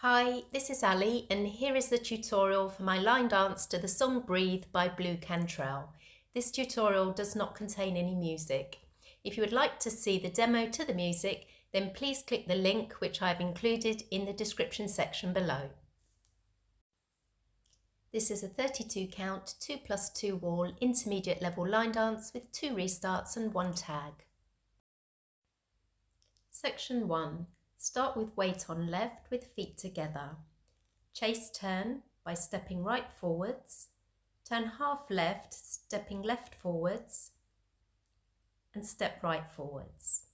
Hi, this is Ali and here is the tutorial for my line dance to the song Breathe by Cantrell. This tutorial does not contain any music. If you would like to see the demo to the music, then please click the link which I have included in the description section below. This is a 32 count 2+2 wall intermediate level line dance with 2 restarts and 1 tag. Section 1. Start with weight on left with feet together. Chase turn by stepping right forwards, turn half left, stepping left forwards, and step right forwards.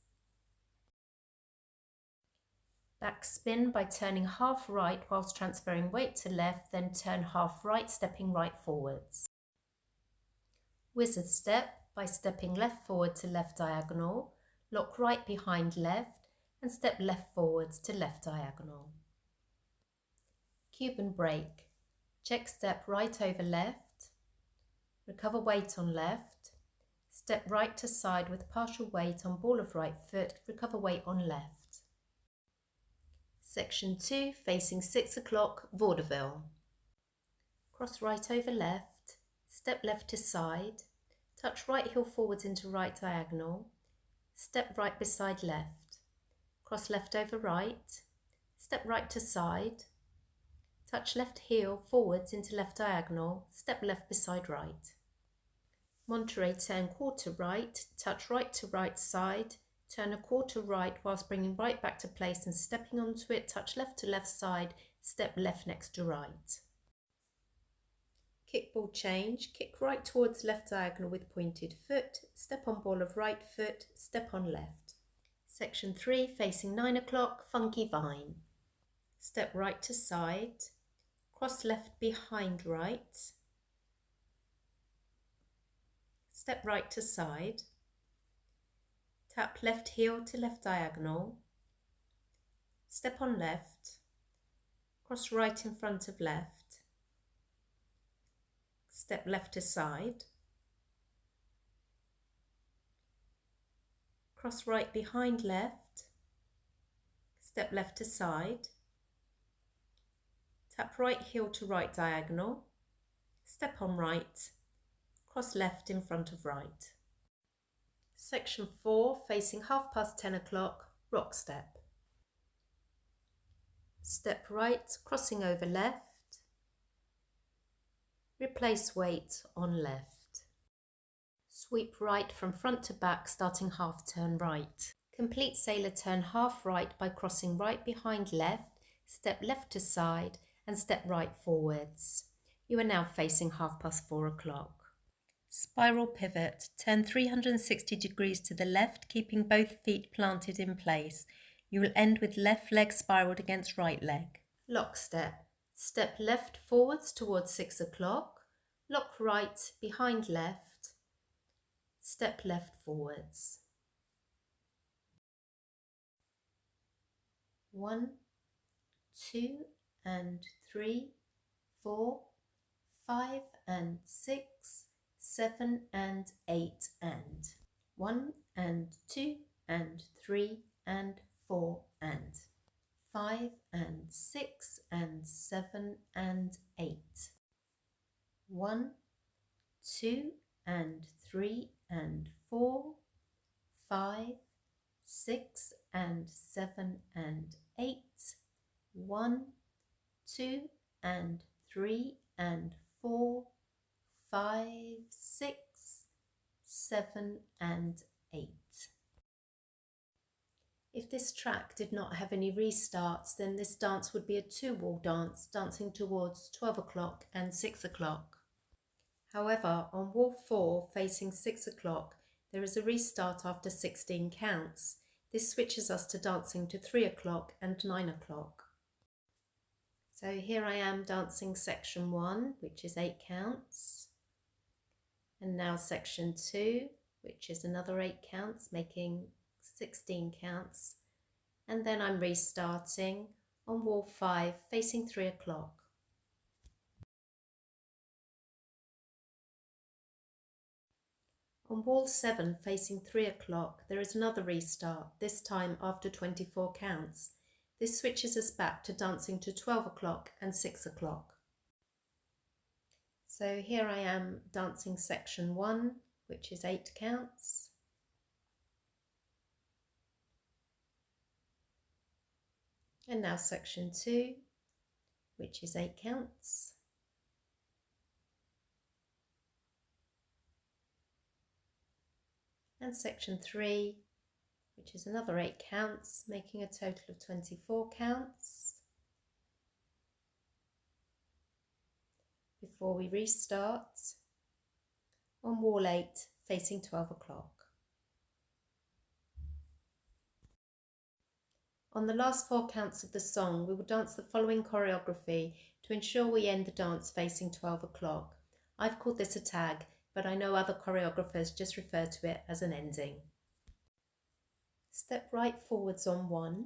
Back spin by turning half right whilst transferring weight to left, then turn half right, stepping right forwards. Wizard step by stepping left forward to left diagonal, lock right behind left, and step left forwards to left diagonal. Cuban break. Check step right over left, recover weight on left, step right to side with partial weight on ball of right foot, recover weight on left. Section 2, facing 6 o'clock, vaudeville. Cross right over left, step left to side, touch right heel forwards into right diagonal, step right beside left. Cross left over right, step right to side, touch left heel forwards into left diagonal, step left beside right. Monterey turn quarter right, touch right to right side, turn a quarter right whilst bringing right back to place and stepping onto it, touch left to left side, step left next to right. Kickball change, kick right towards left diagonal with pointed foot, step on ball of right foot, step on left. Section 3, facing 9 o'clock, funky vine. Step right to side, cross left behind right, step right to side, tap left heel to left diagonal, step on left, cross right in front of left, step left to side, cross right behind left, step left to side, tap right heel to right diagonal, step on right, cross left in front of right. Section 4, facing 10:30 o'clock, rock step. Step right, crossing over left, replace weight on left. Sweep right from front to back, starting half turn right. Complete sailor turn half right by crossing right behind left, step left to side and step right forwards. You are now facing 4:30 o'clock. Spiral pivot, turn 360 degrees to the left, keeping both feet planted in place. You will end with left leg spiraled against right leg. Lock step, step left forwards towards 6 o'clock, lock right behind left, step left forwards. 1, 2 and 3, 4, 5 and 6, 7 and 8 and 1 and 2 and 3 and 4 and 5 and 6 and 7 and 8. 1, 2 and 3 and 4, 5, 6 and 7 and 8, 1, 2 and 3 and 4, 5, 6, 7 and 8. If this track did not have any restarts, then this dance would be a 2-wall dance, dancing towards 12 o'clock and 6 o'clock. However, on wall 4, facing 6 o'clock, there is a restart after 16 counts. This switches us to dancing to 3 o'clock and 9 o'clock. So here I am dancing section 1, which is 8 counts. And now section 2, which is another 8 counts, making 16 counts. And then I'm restarting on wall 5, facing 3 o'clock. On wall 7, facing 3 o'clock, there is another restart, this time after 24 counts. This switches us back to dancing to 12 o'clock and 6 o'clock. So here I am dancing section 1, which is 8 counts. And now section 2, which is 8 counts. And section 3, which is another 8 counts, making a total of 24 counts. Before we restart on wall 8, facing 12 o'clock. On the last 4 counts of the song, we will dance the following choreography to ensure we end the dance facing 12 o'clock. I've called this a tag, but I know other choreographers just refer to it as an ending. Step right forwards on 1,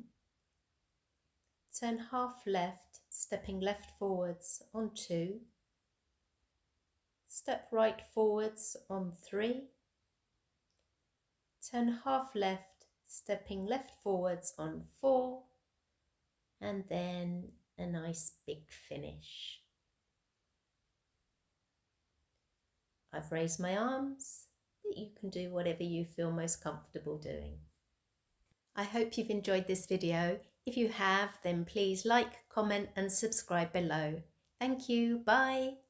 turn half left, stepping left forwards on 2, step right forwards on 3, turn half left, stepping left forwards on 4, and then a nice big finish. I've raised my arms, but you can do whatever you feel most comfortable doing. I hope you've enjoyed this video. If you have, then please like, comment and subscribe below. Thank you. Bye.